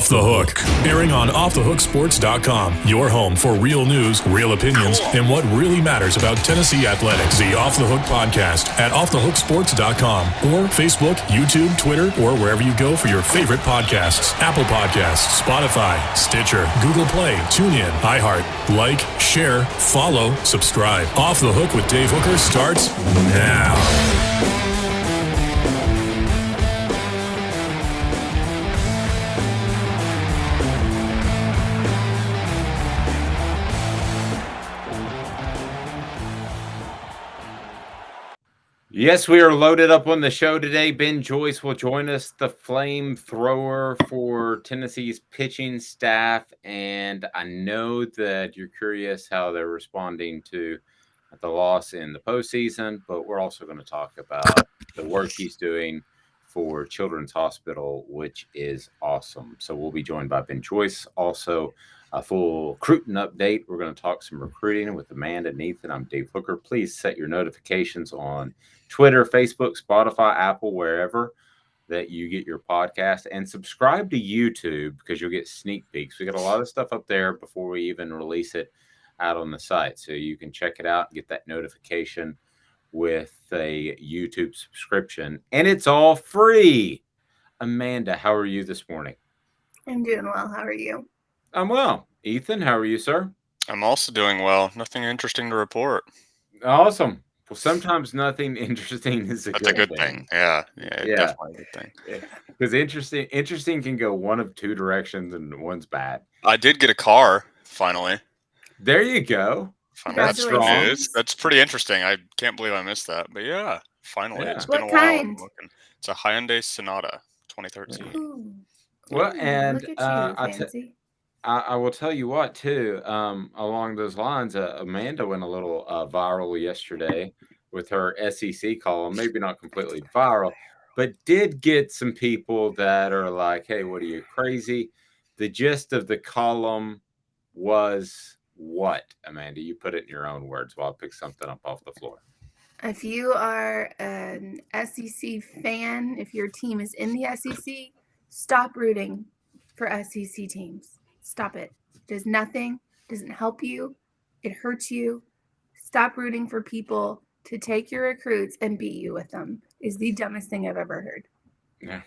Off the Hook, airing on offthehooksports.com. Your home for real news, real opinions, and what really matters about Tennessee athletics. The Off the Hook podcast at offthehooksports.com or Facebook, YouTube, Twitter, or wherever you go for your favorite podcasts. Apple Podcasts, Spotify, Stitcher, Google Play, TuneIn, iHeart. Like, share, follow, subscribe. Off the Hook with Dave Hooker starts now. Yes, we are loaded up on the show today. Ben Joyce will join us, the flamethrower for Tennessee's pitching staff. And I know that you're curious how they're responding to the loss in the postseason, but we're also going to talk about the work he's doing for Children's Hospital, which is awesome. So we'll be joined by Ben Joyce. Also, a full recruiting update. We're going to talk some recruiting with Amanda and Ethan. I'm Dave Hooker. Please set your notifications on Twitter, Facebook, Spotify, Apple, wherever that you get your podcast, and subscribe to YouTube because you'll get sneak peeks. We got a lot of stuff up there before we even release it out on the site. So you can check it out and get that notification with a YouTube subscription, and it's all free. Amanda, how are you this morning? I'm doing well. How are you? I'm well. Ethan, how are you, sir? I'm also doing well. Nothing interesting to report. Awesome. Well, sometimes nothing interesting is a good thing. Yeah, definitely a good thing. Because interesting can go one of two directions, and one's bad. I did get a car finally. There you go. That's strong. That's pretty interesting. I can't believe I missed that. But yeah, finally. Yeah. It's been a while. Kind? It's a Hyundai Sonata 2013. Ooh. Well, and look at you, fancy. I will tell you what, too, along those lines, Amanda went a little viral yesterday with her SEC column. Maybe not completely viral, but did get some people that are like, hey, what are you, crazy? The gist of the column was what, Amanda? You put it in your own words while I pick something up off the floor. If you are an SEC fan, if your team is in the SEC, stop rooting for SEC teams. Stop it. It does nothing. It doesn't help you. It hurts you. Stop rooting for people to take your recruits and beat you with them is the dumbest thing I've ever heard. Yeah.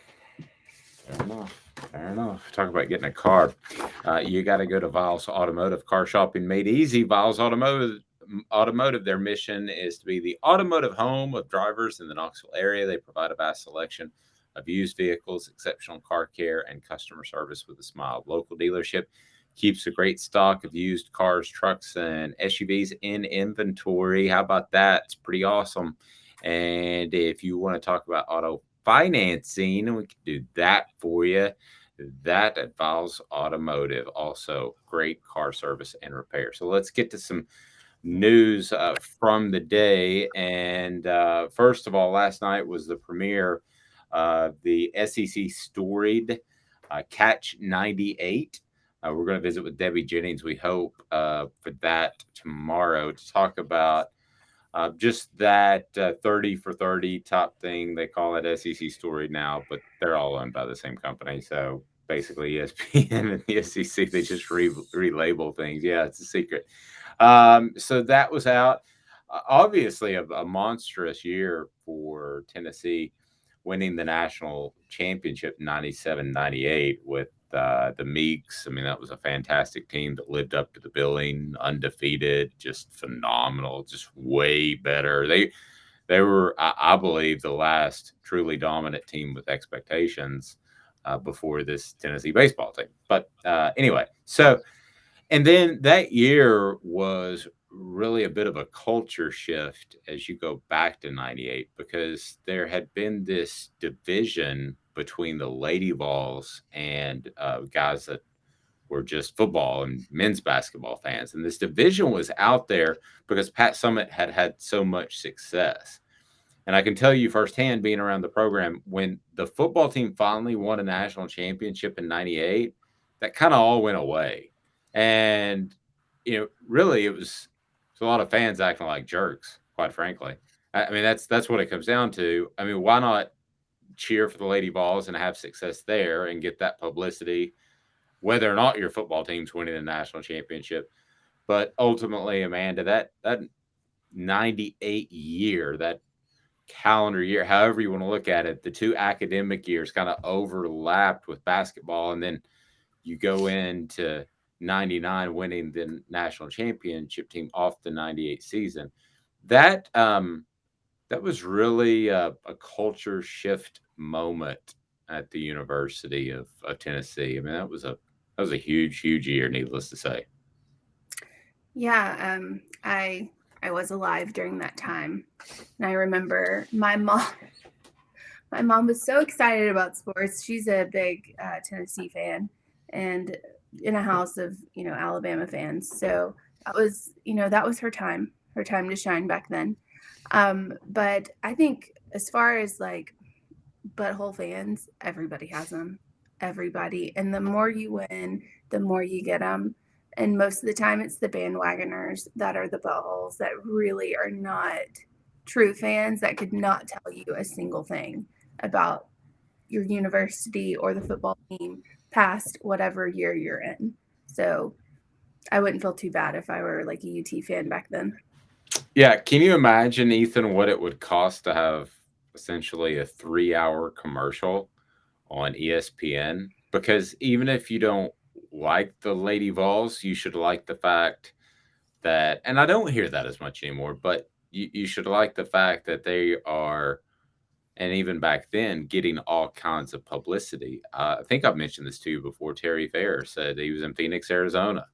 Fair enough. Talk about getting a car. You got to go to Vols Automotive. Car shopping made easy. Vols Automotive, their mission is to be the automotive home of drivers in the Knoxville area. They provide a vast selection of used vehicles, exceptional car care, and customer service with a smile. Local dealership keeps a great stock of used cars, trucks, and SUVs in inventory. How about that? It's pretty awesome. And if you want to talk about auto financing, we can do that for you. That at Vols Automotive. Also, great car service and repair. So let's get to some news from the day. And first of all, last night was the premiere the SEC storied Catch 98. We're going to visit with Debbie Jennings, we hope, for that tomorrow to talk about just that 30 for 30 top thing. They call it SEC Storied now, but they're all owned by the same company. So basically ESPN and the SEC, they just relabel things. Yeah, it's a secret. So that was out. Obviously a monstrous year for Tennessee, winning the national championship 97-98 with the Meeks. I mean, that was a fantastic team that lived up to the billing, undefeated, just phenomenal, just way better. They were, I believe, the last truly dominant team with expectations before this Tennessee baseball team. But anyway, so, and then that year was really a bit of a culture shift as you go back to 98, because there had been this division between the Lady Vols and guys that were just football and men's basketball fans. And this division was out there because Pat Summitt had had so much success. And I can tell you firsthand, being around the program, when the football team finally won a national championship in 98, that kind of all went away. And, you know, really it was a lot of fans acting like jerks, quite frankly. I mean, that's what it comes down to. I mean, why not cheer for the Lady Vols and have success there and get that publicity whether or not your football team's winning the national championship. But ultimately, Amanda, that 98 year, that calendar year, however you want to look at it, the two academic years kind of overlapped with basketball, and then you go into 99 winning the national championship team off the 98 season. That was really a culture shift moment at the University of Tennessee. I mean, that was a huge year, needless to say. Yeah, I was alive during that time, and I remember my mom. My mom was so excited about sports. She's a big Tennessee fan, and in a house of Alabama fans. So that was her time to shine back then. But I think as far as like butthole fans, everybody has them. Everybody, and the more you win, the more you get them. And most of the time, it's the bandwagoners that are the buttholes that really are not true fans that could not tell you a single thing about your university or the football team past whatever year you're in. So I wouldn't feel too bad if I were like a UT fan back then. Yeah. Can you imagine, Ethan, what it would cost to have essentially a 3-hour commercial on ESPN? Because even if you don't like the Lady Vols, you should like the fact that, and I don't hear that as much anymore, but you should like the fact that they are, and even back then, getting all kinds of publicity. I think I've mentioned this to you before. Terry Fair said he was in Phoenix, Arizona.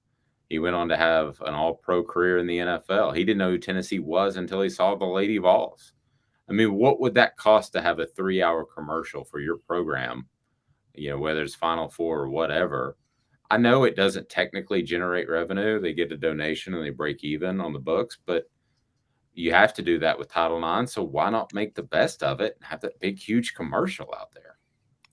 He went on to have an all-pro career in the NFL. He didn't know who Tennessee was until he saw the Lady Vols. I mean, what would that cost to have a 3-hour commercial for your program, whether it's Final Four or whatever? I know it doesn't technically generate revenue. They get a donation and they break even on the books, but you have to do that with Title IX. So why not make the best of it and have that big, huge commercial out there?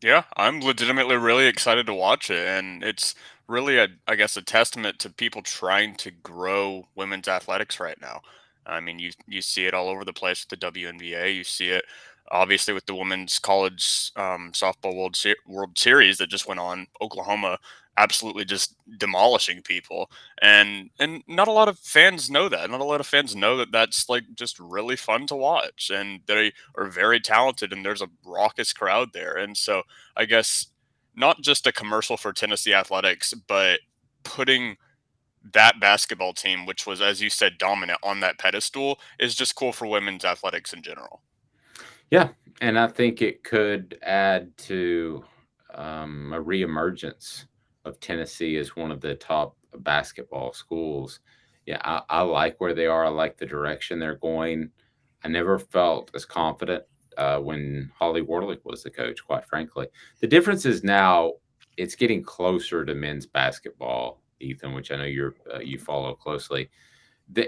Yeah, I'm legitimately really excited to watch it, and it's really I guess, a testament to people trying to grow women's athletics right now. I mean, you see it all over the place with the WNBA. You see it obviously with the women's college softball World Series that just went on. Oklahoma absolutely just demolishing people, and not a lot of fans know that. Not a lot of fans know that that's like just really fun to watch, and they are very talented, and there's a raucous crowd there, and so I guess not just a commercial for Tennessee athletics, but putting that basketball team, which was, as you said, dominant on that pedestal, is just cool for women's athletics in general. Yeah, and I think it could add to a reemergence of Tennessee as one of the top basketball schools. Yeah, I like where they are. I like the direction they're going. I never felt as confident when Holly Warlick was the coach, quite frankly. The difference is now it's getting closer to men's basketball, Ethan, which I know you follow closely.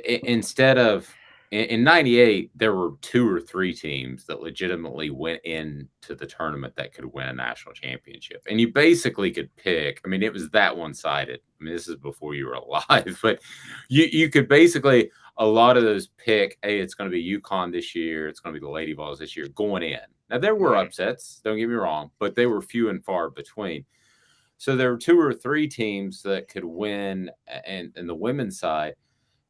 Instead of in 98, there were 2 or 3 teams that legitimately went into the tournament that could win a national championship. And you basically could pick, I mean, it was that one-sided. I mean, this is before you were alive, but you could basically, a lot of those pick, hey, it's going to be UConn this year, it's going to be the Lady Vols this year, going in. Now, there were upsets, don't get me wrong, but they were few and far between. So there were 2 or 3 teams that could win, and the women's side.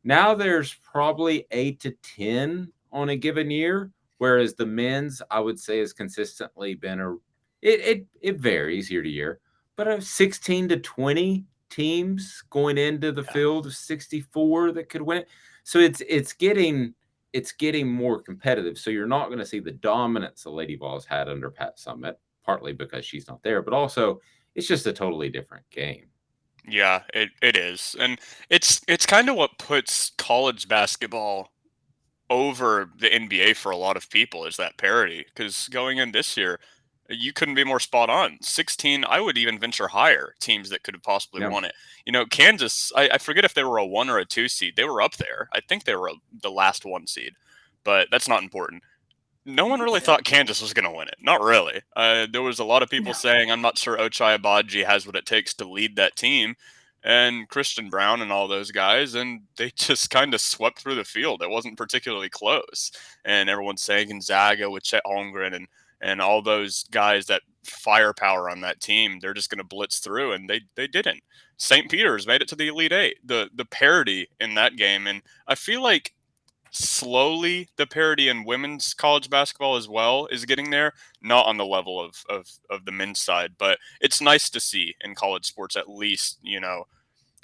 Now there's probably 8 to 10 on a given year, whereas the men's, I would say, has consistently been it varies year to year, but 16 to 20 teams going into the field of 64 that could win it. So it's getting more competitive. So you're not going to see the dominance the Lady Vols had under Pat Summitt, partly because she's not there, but also it's just a totally different game. Yeah, it is. And it's kind of what puts college basketball over the NBA for a lot of people is that parity. Because going in this year, you couldn't be more spot on. 16, I would even venture higher teams that could have possibly won it. Kansas, I forget if they were a 1 or a 2 seed. They were up there. I think they were the last 1 seed, but that's not important. No one really thought Kansas was going to win it. Not really. There was a lot of people saying, I'm not sure Ochai Agbaji has what it takes to lead that team, and Christian Brown and all those guys, and they just kind of swept through the field. It wasn't particularly close. And everyone's saying Gonzaga with Chet Holmgren and all those guys that firepower on that team. They're just going to blitz through, and they didn't. St. Peter's made it to the Elite Eight. The parity in that game, and I feel like slowly the parity in women's college basketball as well is getting there. Not on the level of the men's side, but it's nice to see in college sports, at least,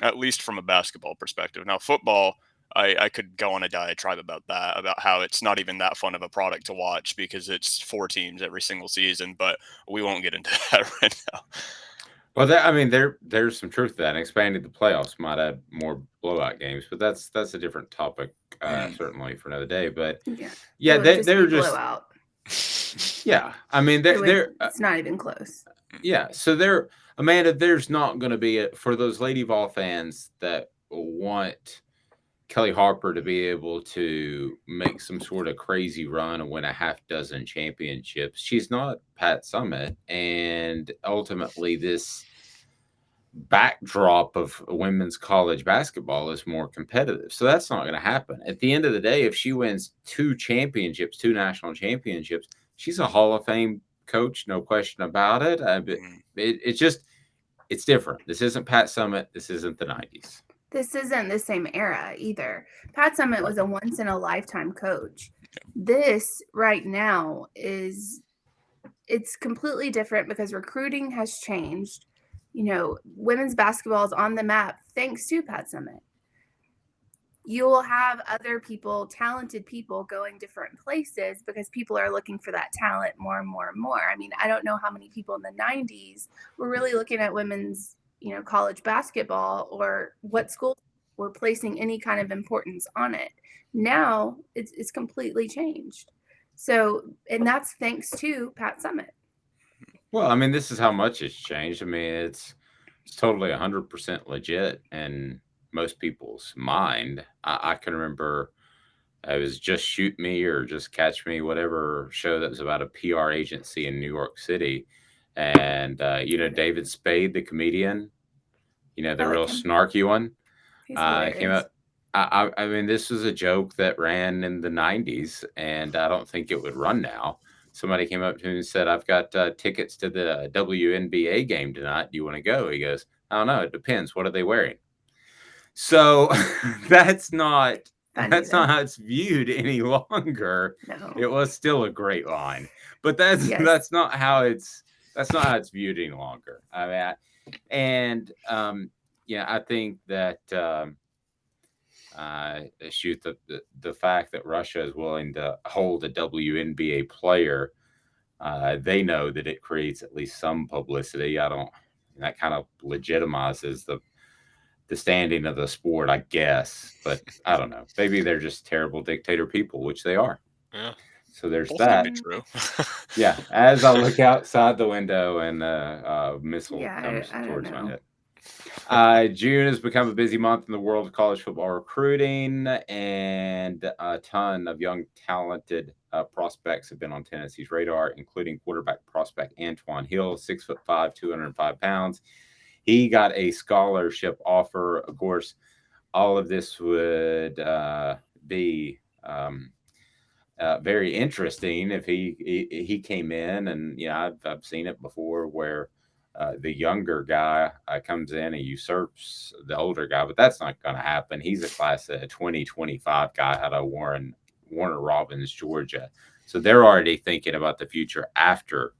at least from a basketball perspective. Now, football, I could go on a diatribe about that, about how it's not even that fun of a product to watch because it's 4 teams every single season, but we won't get into that right now. Well, there's some truth to that. And expanding the playoffs might add more blowout games, but that's a different topic, certainly for another day. But they're just blowout. Yeah, I mean they're it's not even close. Yeah, so Amanda, there's not going to be for those Lady Vol fans that want Kelly Harper to be able to make some sort of crazy run and win a half dozen championships. She's not Pat Summitt, and ultimately this backdrop of women's college basketball is more competitive. So that's not going to happen. At the end of the day, if she wins 2 national championships, she's a Hall of Fame coach, no question about it. It's different. This isn't Pat Summitt. This isn't the 90s. This isn't the same era either. Pat Summitt was a once-in-a-lifetime coach. This right now it's completely different because recruiting has changed. Women's basketball is on the map thanks to Pat Summitt. You will have other people, talented people, going different places because people are looking for that talent more and more and more. I mean, I don't know how many people in the 90s were really looking at women's college basketball or what schools were placing any kind of importance on it. Now it's completely changed. So, and that's thanks to Pat Summitt. Well, I mean, this is how much it's changed. I mean, it's totally 100% legit in most people's mind. I can remember it was Just Shoot Me or Just Catch Me, whatever show that was about a PR agency in New York City. And, David Spade, the comedian, the real snarky one, came up. I mean, this was a joke that ran in the 90s, and I don't think it would run now. Somebody came up to me and said, I've got tickets to the WNBA game tonight. Do you want to go? He goes, I don't know. It depends. What are they wearing? So that's not how it's viewed any longer. No. It was still a great line, but that's not how it's viewed any longer. I mean, I think that the fact that Russia is willing to hold a WNBA player, they know that it creates at least some publicity. That kind of legitimizes the standing of the sport, I guess. But I don't know. Maybe they're just terrible dictator people, which they are. Yeah. So there's Both that. Can be true. Yeah. As I look outside the window and a missile comes towards my head. June has become a busy month in the world of college football recruiting, and a ton of young, talented prospects have been on Tennessee's radar, including quarterback prospect Antoine Hill, 6'5", 205 pounds. He got a scholarship offer. Of course, all of this would be very interesting if he came in, and I've seen it before where the younger guy comes in and usurps the older guy, but that's not going to happen. He's a class of 2025 guy out of Warner Robins, Georgia. So they're already thinking about the future after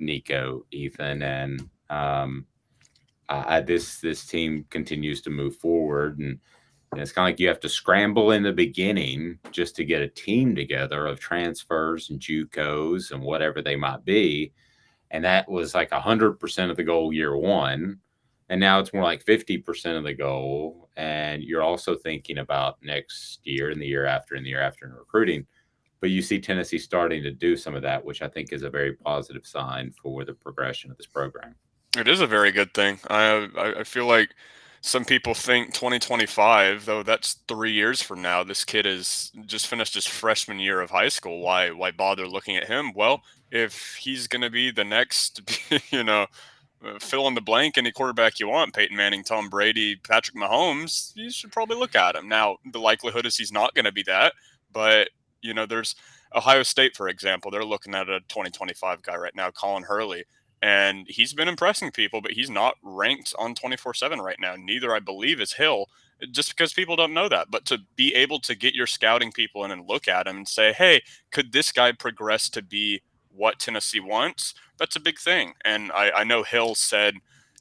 Nico, Ethan, and this team continues to move forward, and it's kind of like you have to scramble in the beginning just to get a team together of transfers and JUCOs and whatever they might be. And that was like 100% of the goal year one. And now it's more like 50% of the goal. And you're also thinking about next year and the year after and the year after in recruiting. But you see Tennessee starting to do some of that, which I think is a very positive sign for the progression of this program. It is a very good thing. I feel like some people think 2025, though that's 3 years from now. This kid has just finished his freshman year of high school. Why bother looking at him? Well, if he's going to be the next, fill in the blank, any quarterback you want, Peyton Manning, Tom Brady, Patrick Mahomes, you should probably look at him. Now, the likelihood is he's not going to be that, but, there's Ohio State, for example. They're looking at a 2025 guy right now, Colin Hurley. and he's been impressing people, but he's not ranked on 24/7 right now. Neither, I believe, is Hill, just because people don't know that. But to be able to get your scouting people in and look at him and say, hey, could this guy progress to be what Tennessee wants? That's a big thing. And I know Hill said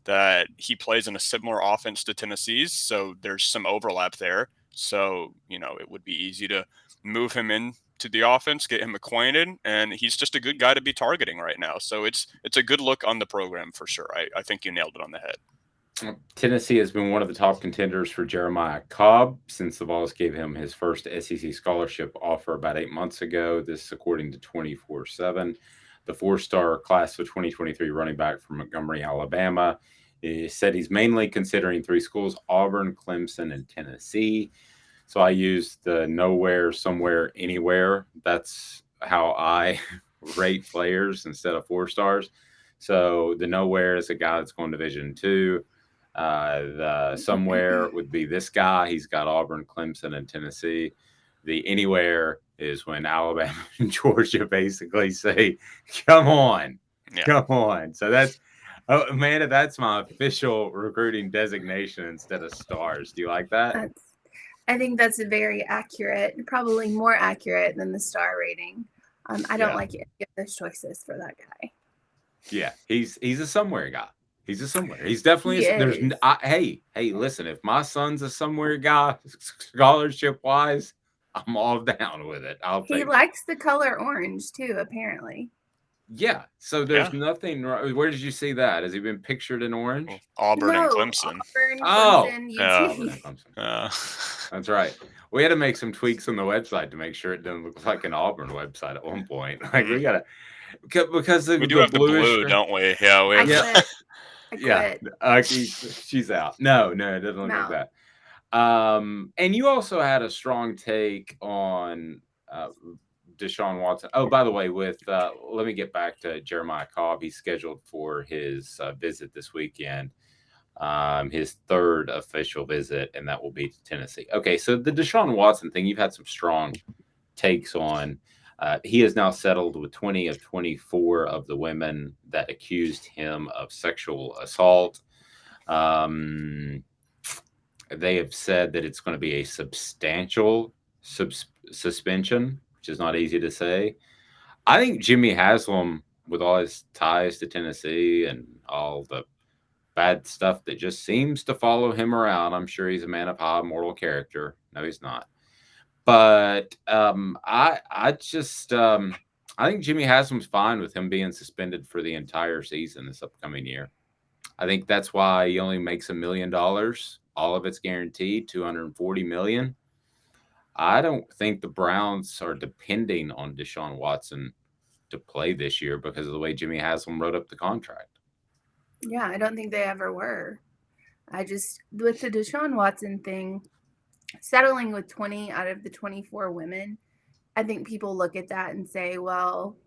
that he plays in a similar offense to Tennessee's, so there's some overlap there. So, it would be easy to move him in to the offense, get him acquainted, and he's just a good guy to be targeting right now. So it's a good look on the program for sure. I think you nailed it on the head. Tennessee has been one of the top contenders for Jeremiah Cobb since the Vols gave him his first SEC scholarship offer about 8 months ago. This according to 24/7. The 4-star class of 2023 running back from Montgomery, Alabama, said he's mainly considering 3 schools: Auburn, Clemson, and Tennessee. So I used the nowhere, somewhere, anywhere. That's how I rate players instead of 4 stars. So the nowhere is a guy that's going Division II. The somewhere would be this guy. He's got Auburn, Clemson, and Tennessee. The anywhere is when Alabama and Georgia basically say, come on, come on. So that's, Amanda, that's my official recruiting designation instead of stars. Do you like that? I think that's very accurate, probably more accurate than the star rating. I don't like any of those choices for that guy. Yeah, he's a somewhere guy. He's a somewhere. He's definitely hey, listen, if my son's a somewhere guy, scholarship wise, I'm all down with it. He likes the color orange too, apparently. Yeah, so there's nothing wrong. Where did you see that? Has he been pictured in orange? Auburn and Clemson. Auburn, Clemson, Clemson. That's right. We had to make some tweaks on the website to make sure it doesn't look like an Auburn website at one point. Like we gotta, because we do have the blue, don't we? Yeah, we have. I quit. She's out. No, it doesn't look like that. And you also had a strong take on Desean Watson. Oh, by the way, let me get back to Jeremiah Cobb. He's scheduled for his visit this weekend, his 3rd official visit, and that will be to Tennessee. Okay, so the Desean Watson thing, you've had some strong takes on. He is now settled with 20 of 24 of the women that accused him of sexual assault. They have said that it's going to be a substantial suspension, which is not easy to say. I think Jimmy Haslam, with all his ties to Tennessee and all the bad stuff that just seems to follow him around, I'm sure he's a man of high moral character. No, he's not. But I think Jimmy Haslam's fine with him being suspended for the entire season this upcoming year. I think that's why he only makes $1 million. All of it's guaranteed, $240 million. I don't think the Browns are depending on Desean Watson to play this year because of the way Jimmy Haslam wrote up the contract. Yeah, I don't think they ever were. With the Desean Watson thing, settling with 20 out of the 24 women, I think people look at that and say, well,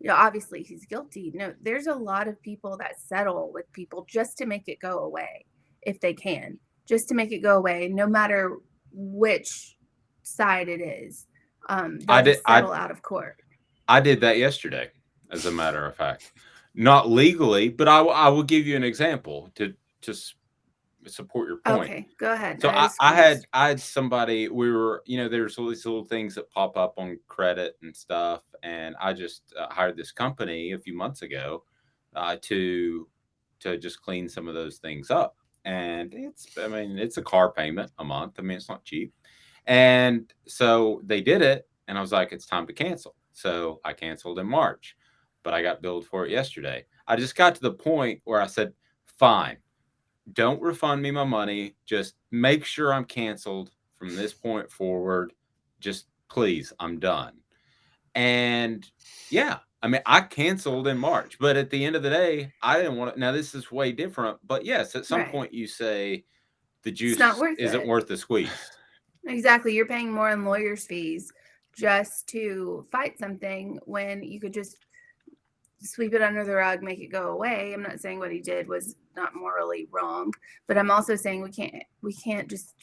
obviously he's guilty. No, there's a lot of people that settle with people just to make it go away, if they can, just to make it go away, no matter which side it is. Settle out of court. I did that yesterday, as a matter of fact. Not legally, but I will give you an example to just support your point. Okay, go ahead. So I had somebody, we were, there's all these little things that pop up on credit and stuff. And I just hired this company a few months ago to just clean some of those things up. And it's a car payment a month. It's not cheap. And so they did it. And I was like, it's time to cancel. So I canceled in March, but I got billed for it yesterday. I just got to the point where I said, fine. Don't refund me my money. Just make sure I'm canceled from this point forward. Just please, I'm done. And yeah, I canceled in March, but at the end of the day, I didn't want to. Now this is way different, but yes, at some point you say the juice isn't worth the squeeze. Exactly. You're paying more in lawyer's fees just to fight something when you could just sweep it under the rug, make it go away. I'm not saying what he did was not morally wrong, but I'm also saying we can't just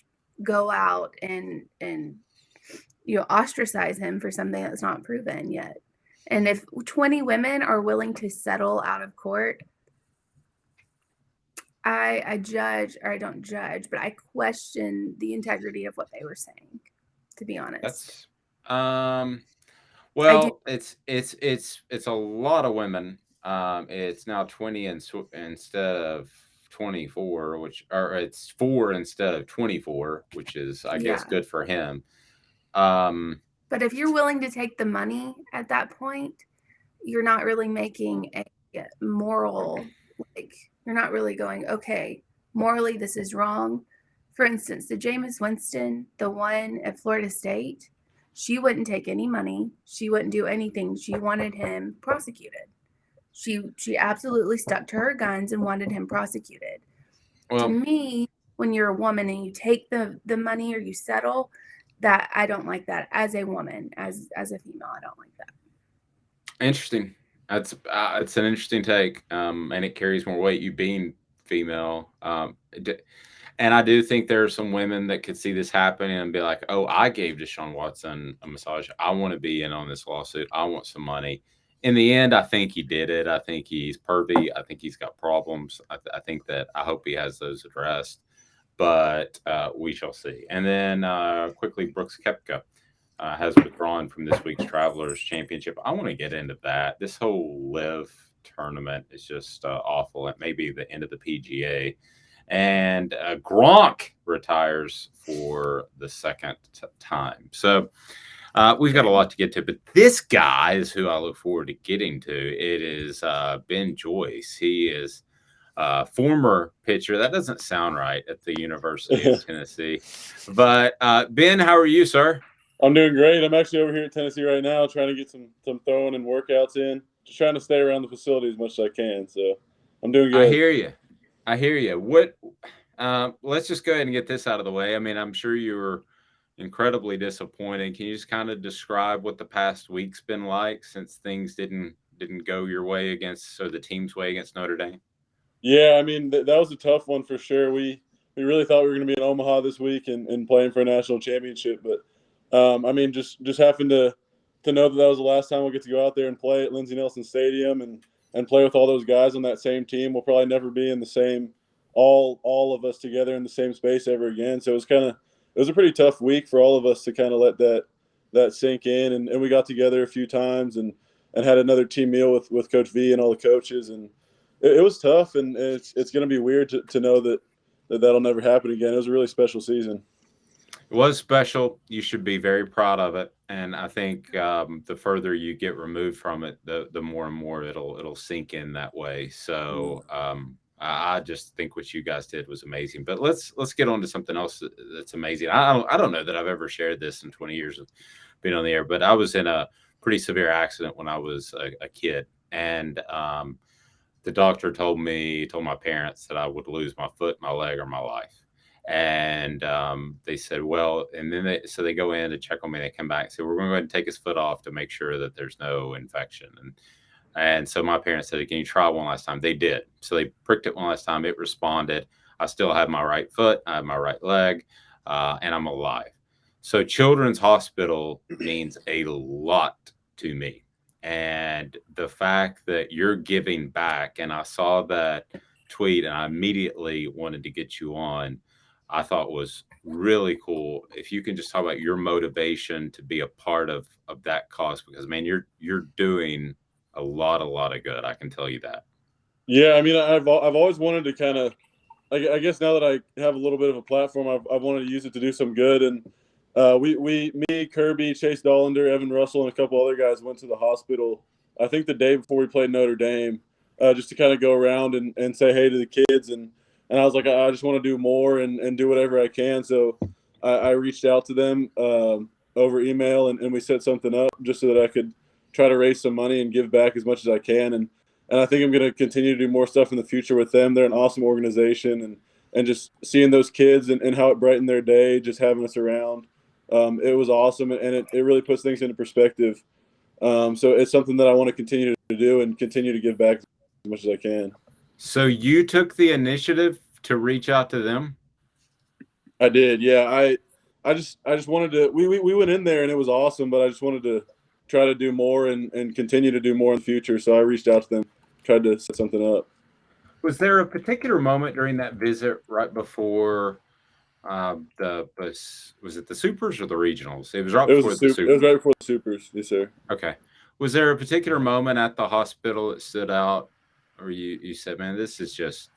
go out and ostracize him for something that's not proven yet. And if 20 women are willing to settle out of court, I judge, or I don't judge, but I question the integrity of what they were saying, to be honest. That's I do. well, it's a lot of women. It's now 20 instead of 24, or it's 4 instead of 24, which is, I guess, Yeah. good for him. Um, But if you're willing to take the money at that point, you're not really making a moral, like, you're not really going, okay, morally this is wrong. For instance, the Jameis Winston, the one at Florida State, she wouldn't take any money. She wouldn't do anything. She wanted him prosecuted. She absolutely stuck to her guns and wanted him prosecuted. To well, me, when you're a woman and you take the money or you settle, that I don't like that as a woman, as a female, I don't like that. interesting. That's it's an interesting take, and it carries more weight. You being female, and I do think there are some women that could see this happening and be like, "Oh, I gave Desean Watson a massage. I want to be in on this lawsuit. I want some money." In the end, I think he did it. I think he's pervy. I think he's got problems. I think that I hope he has those addressed, but we shall see. And then quickly, Brooks Koepka has withdrawn from this week's Travelers Championship. I want to get into that. This whole live tournament is just awful. It may be the end of the PGA. And Gronk retires for the second time. So we've got a lot to get to, but this guy is who I look forward to getting to. It is Ben Joyce. He is former pitcher. That doesn't sound right at the University of Tennessee. But Ben, how are you, sir? I'm doing great. I'm actually over here in Tennessee right now trying to get some throwing and workouts in. Just trying to stay around the facility as much as I can. So I'm doing good. I hear you. What? Let's just go ahead and get this out of the way. I mean, I'm sure you were incredibly disappointed. Can you just kind of describe what the past week's been like since things didn't go your way or the team's way against Notre Dame? Yeah, I mean, that was a tough one for sure. We really thought we were going to be in Omaha this week and playing for a national championship. But, I mean, just having to know that was the last time we'll get to go out there and play at Lindsey Nelson Stadium and play with all those guys on that same team. We'll probably never be in the same all of us together in the same space ever again. So it was a pretty tough week for all of us to kind of let that sink in. And we got together a few times and had another team meal with Coach V and all the coaches. And it was tough, and it's going to be weird to know that'll never happen again. It was a really special season. It was special. You should be very proud of it. And I think the further you get removed from it, the more and more it'll sink in that way. So I just think what you guys did was amazing. But let's get on to something else that's amazing. I don't know that I've ever shared this in 20 years of being on the air, but I was in a pretty severe accident when I was a kid, and the doctor told my parents that I would lose my foot, my leg, or my life. And they said, well, and then they go in to check on me. They come back and say, we're going to go ahead and take his foot off to make sure that there's no infection. And so my parents said, can you try one last time? They did. So they pricked it one last time. It responded. I still have my right foot. I have my right leg, and I'm alive. So Children's Hospital means a lot to me. And the fact that you're giving back, and I saw that tweet and I immediately wanted to get you on, I thought was really cool. If you can just talk about your motivation to be a part of that cause, because man, you're doing a lot of good. I can tell you that. Yeah, I mean, I've always wanted to kind of, I guess now that I have a little bit of a platform, I've wanted to use it to do some good. And me, Kirby, Chase Dollander, Evan Russell, and a couple other guys went to the hospital, I think the day before we played Notre Dame, just to kind of go around and say hey to the kids. And I was like, I just want to do more and do whatever I can. So I reached out to them over email, and we set something up just so that I could try to raise some money and give back as much as I can. And I think I'm going to continue to do more stuff in the future with them. They're an awesome organization, and just seeing those kids and how it brightened their day, just having us around. It was awesome, and it really puts things into perspective. So it's something that I want to continue to do and continue to give back as much as I can. So you took the initiative to reach out to them? I did, yeah. I just wanted to. We went in there and it was awesome, but I just wanted to try to do more and continue to do more in the future. So I reached out to them, tried to set something up. Was there a particular moment during that visit right before was it the Supers or the Regionals? It was right before the Supers. It was right before the Supers, yes, sir. Okay. Was there a particular moment at the hospital that stood out, or you said, "Man, this is just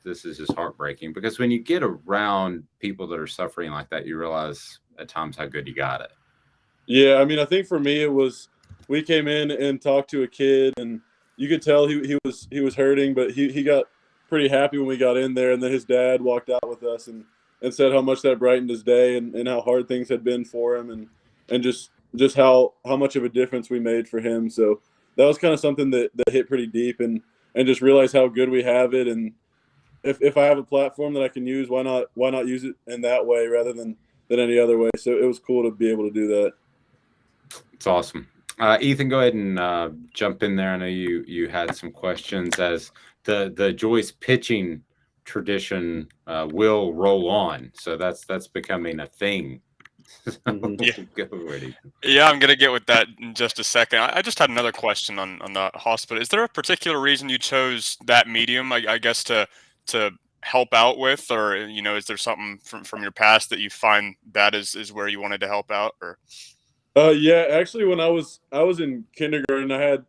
heartbreaking"? Because when you get around people that are suffering like that, you realize at times how good you got it. Yeah, I mean, I think for me it was we came in and talked to a kid, and you could tell he was hurting, but he got pretty happy when we got in there, and then his dad walked out with us and said how much that brightened his day and how hard things had been for him and just how much of a difference we made for him. So that was kind of something that hit pretty deep and just realize how good we have it. And if I have a platform that I can use, why not use it in that way rather than any other way? So it was cool to be able to do that. It's awesome. Ethan, go ahead and jump in there. I know you had some questions as the Joyce pitching tradition will roll on. So that's becoming a thing. Yeah, I'm gonna get with that in just a second. I just had another question on the hospital. Is there a particular reason you chose that medium? I guess to help out with, or is there something from your past that you find that is where you wanted to help out, or? Yeah, actually, when I was in kindergarten, I had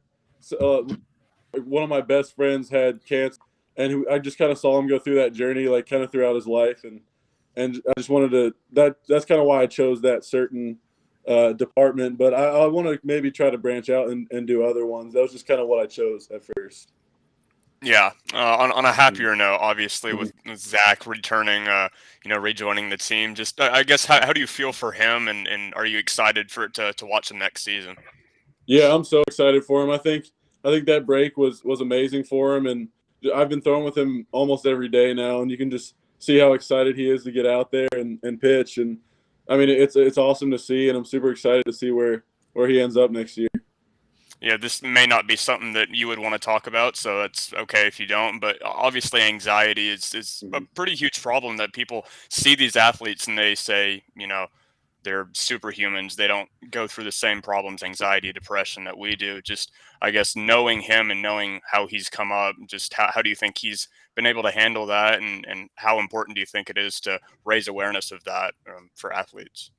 one of my best friends had cancer, and I just kind of saw him go through that journey, like kind of throughout his life, and I just wanted to. That's kind of why I chose that certain department. But I want to maybe try to branch out and do other ones. That was just kind of what I chose at first. Yeah. On a happier note, obviously with Zach returning, rejoining the team. Just I guess how do you feel for him, and are you excited for it to watch him next season? Yeah, I'm so excited for him. I think that break was amazing for him, and I've been throwing with him almost every day now, and you can just see how excited he is to get out there and pitch. And I mean, it's awesome to see, and I'm super excited to see where he ends up next year. Yeah, this may not be something that you would want to talk about, so that's okay if you don't. But obviously, anxiety is a pretty huge problem that people see these athletes and they say, they're superhumans. They don't go through the same problems, anxiety, depression that we do. Just, I guess, knowing him and knowing how he's come up, just how do you think he's been able to handle that, and how important do you think it is to raise awareness of that for athletes?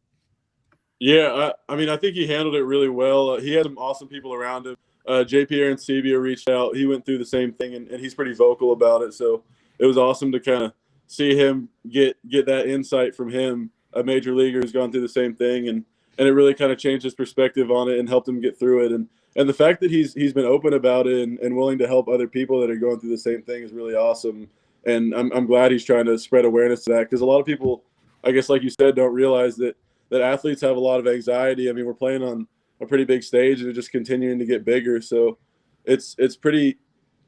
Yeah, I mean, I think he handled it really well. He had some awesome people around him. JP Arancibia reached out. He went through the same thing, and he's pretty vocal about it. So it was awesome to kind of see him get that insight from him, a major leaguer who's gone through the same thing, and it really kind of changed his perspective on it and helped him get through it. And the fact that he's been open about it and willing to help other people that are going through the same thing is really awesome. And I'm glad he's trying to spread awareness to that, because a lot of people, I guess, like you said, don't realize that athletes have a lot of anxiety. I mean, we're playing on a pretty big stage and it's just continuing to get bigger. So it's pretty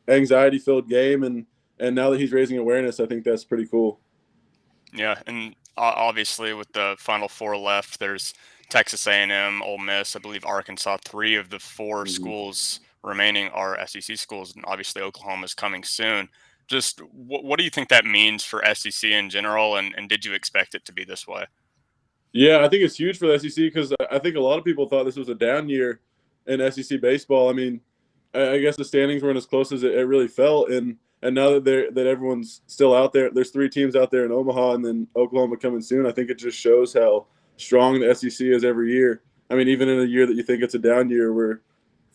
anxiety-filled game, and now that he's raising awareness, I think that's pretty cool. Yeah, and obviously with the Final Four left, there's Texas A&M, Ole Miss, I believe Arkansas. 3 of the 4 schools remaining are SEC schools, and obviously Oklahoma's coming soon. Just what do you think that means for SEC in general, and did you expect it to be this way? Yeah, I think it's huge for the SEC, because I think a lot of people thought this was a down year in SEC baseball. I mean, I guess the standings weren't as close as it really felt, and now that everyone's still out there, there's 3 teams out there in Omaha, and then Oklahoma coming soon. I think it just shows how strong the SEC is every year. I mean, even in a year that you think it's a down year, where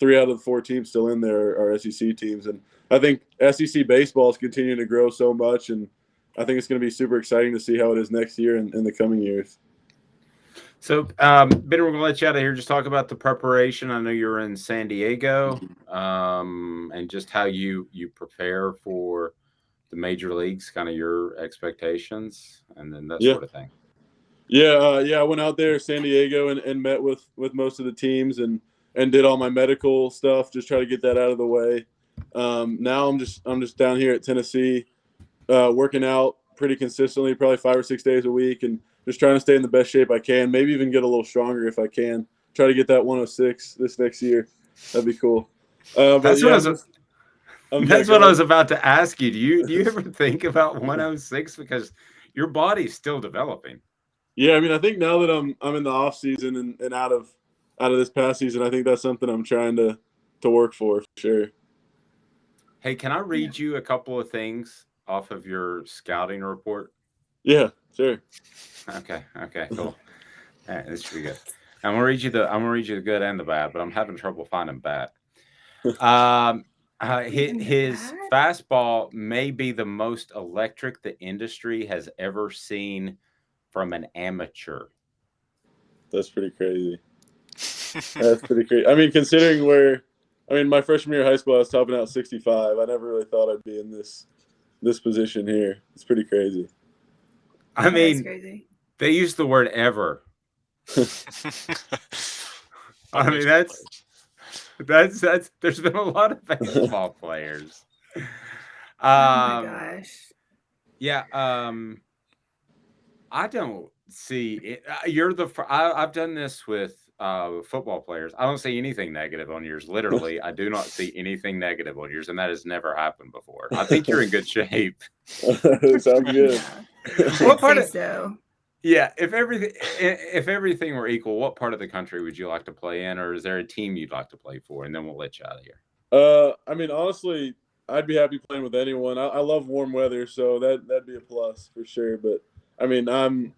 3 out of the 4 teams still in there are SEC teams, and I think SEC baseball is continuing to grow so much, and I think it's going to be super exciting to see how it is next year and in the coming years. So, Ben, we're going to let you out of here. Just talk about the preparation. I know you're in San Diego, and just how you prepare for the major leagues, kind of your expectations, and then that sort of thing. Yeah, I went out there, San Diego, and met with most of the teams and did all my medical stuff, just try to get that out of the way. Now I'm just down here at Tennessee, working out pretty consistently, probably 5 or 6 days a week, and just trying to stay in the best shape I can, maybe even get a little stronger if I can. Try to get that 106 this next year. That'd be cool. That's what I was about to ask you. Do you ever think about 106, because your body's still developing? Yeah, I mean, I think now that I'm in the off season and out of this past season, I think that's something I'm trying to work for sure. Hey, can I read you a couple of things off of your scouting report? Yeah, sure. Okay, cool. All right, this should be good. I'm gonna read you the good and the bad, but I'm having trouble finding bad. His fastball may be the most electric the industry has ever seen from an amateur. That's pretty crazy. That's pretty crazy. I mean, considering my freshman year of high school, I was topping out 65. I never really thought I'd be in this position here. It's pretty crazy. I mean, crazy. They use the word ever. I mean, that's there's been a lot of baseball players. Oh my gosh. Yeah. I don't see it. I've done this with football players. I don't see anything negative on yours. Literally, I do not see anything negative on yours, and that has never happened before. I think you're in good shape. Sounds good. What part I'd of say so? Yeah, if everything were equal, what part of the country would you like to play in, or is there a team you'd like to play for? And then we'll let you out of here. I mean, honestly, I'd be happy playing with anyone. I love warm weather, so that'd be a plus for sure. But I mean, I'm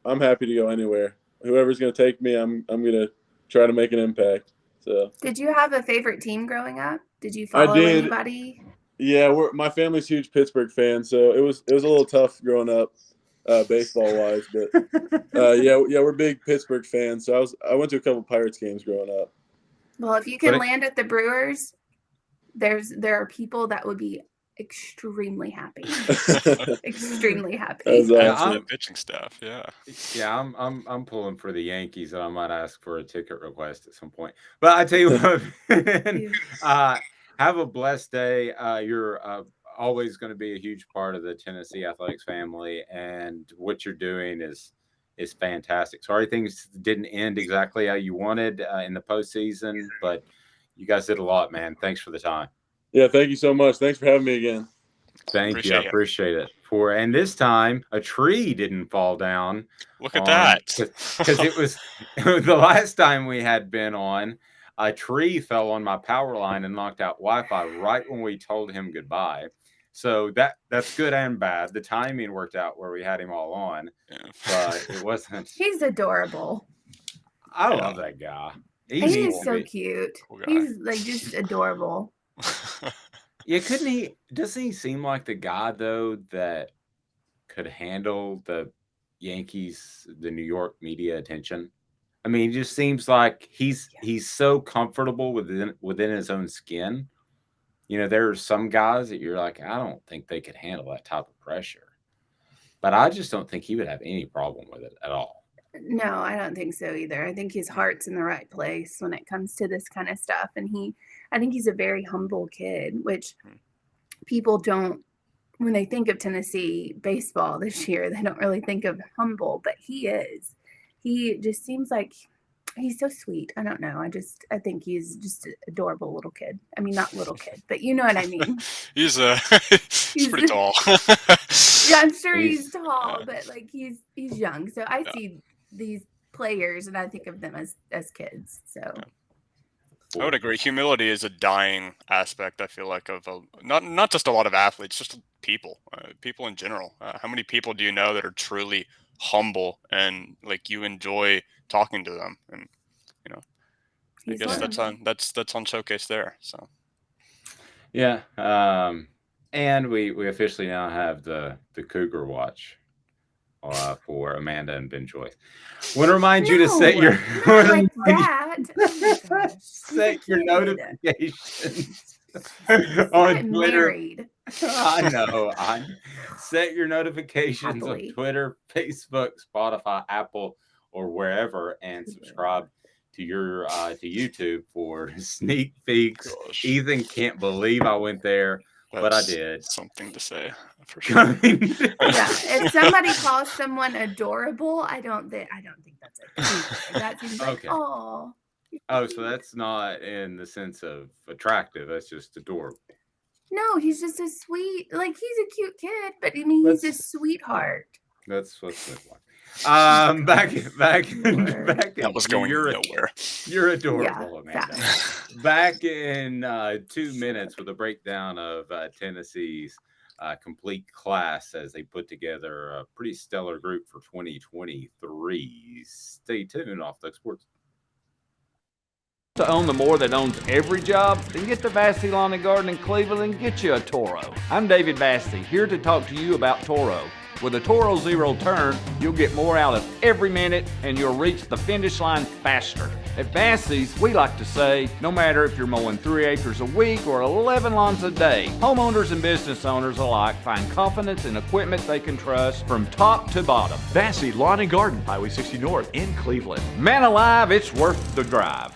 happy to go anywhere. Whoever's gonna take me, I'm gonna try to make an impact. So. Did you have a favorite team growing up? Did you follow anybody? Yeah, my family's huge Pittsburgh fans, so it was a little tough growing up. Baseball wise, but yeah, we're big Pittsburgh fans. So I went to a couple Pirates games growing up. Well, if you can land at the Brewers, there are people that would be extremely happy. Extremely happy. That's awesome. Pitching staff, yeah. Yeah, I'm pulling for the Yankees, and I might ask for a ticket request at some point. But I tell you what, have a blessed day. You're always going to be a huge part of the Tennessee athletics family, and what you're doing is fantastic. Sorry things didn't end exactly how you wanted in the postseason, but you guys did a lot, man. Thanks for the time. Yeah, thank you so much. Thanks for having me again. Thank you. I appreciate it. And this time a tree didn't fall down. Look at that. Because it was the last time we had been on, a tree fell on my power line and knocked out Wi-Fi right when we told him goodbye. So that's good and bad. The timing worked out where we had him all on, but it wasn't. He's adorable. I love that guy. He is so cute. He's like just adorable. Yeah, doesn't he seem like the guy though that could handle the Yankees, the New York media attention? I mean, it just seems like he's so comfortable within his own skin. You know, there are some guys that you're like, I don't think they could handle that type of pressure. But I just don't think he would have any problem with it at all. No, I don't think so either. I think his heart's in the right place when it comes to this kind of stuff. And I think he's a very humble kid, which people don't, when they think of Tennessee baseball this year, they don't really think of humble, but he is. He just seems like he's so sweet. I don't know. I think he's just an adorable little kid. I mean, not little kid, but you know what I mean. he's pretty tall. Yeah, I'm sure he's tall, but like he's young. So I see these players and I think of them as kids. So I would agree. Humility is a dying aspect, I feel like, of not just a lot of athletes, just people in general. How many people do you know that are truly humble and like you enjoy talking to them? And you know, I guess that's on showcase there. So yeah, and we officially now have the Cougar Watch for Amanda and Ben Joyce. Want to remind you to set your set your notifications on Twitter. I know. Set your notifications on Twitter, Facebook, Spotify, Apple, or wherever, and subscribe to your to YouTube for sneak peeks. Gosh. Ethan can't believe I went there. But I did. Something to say for sure. Yeah, if somebody calls someone adorable, I don't think that's it. That seems like, oh. Oh, so that's not in the sense of attractive. That's just adorable. No, he's just a sweet. Like he's a cute kid, but I mean he's a sweetheart. That's what's it like. Back. That was going nowhere. You're adorable, Amanda. Back in 2 minutes with a breakdown of Tennessee's complete class as they put together a pretty stellar group for 2023. Stay tuned off the sports. To own the more that owns every job, then get to Vassy Lawn and Garden in Cleveland and get you a Toro. I'm David Vassy, here to talk to you about Toro. With a Toro Zero Turn, you'll get more out of every minute and you'll reach the finish line faster. At Vassy's, we like to say, no matter if you're mowing 3 acres a week or 11 lawns a day, homeowners and business owners alike find confidence in equipment they can trust from top to bottom. Vassy Lawn and Garden, Highway 60 North in Cleveland. Man alive, it's worth the drive.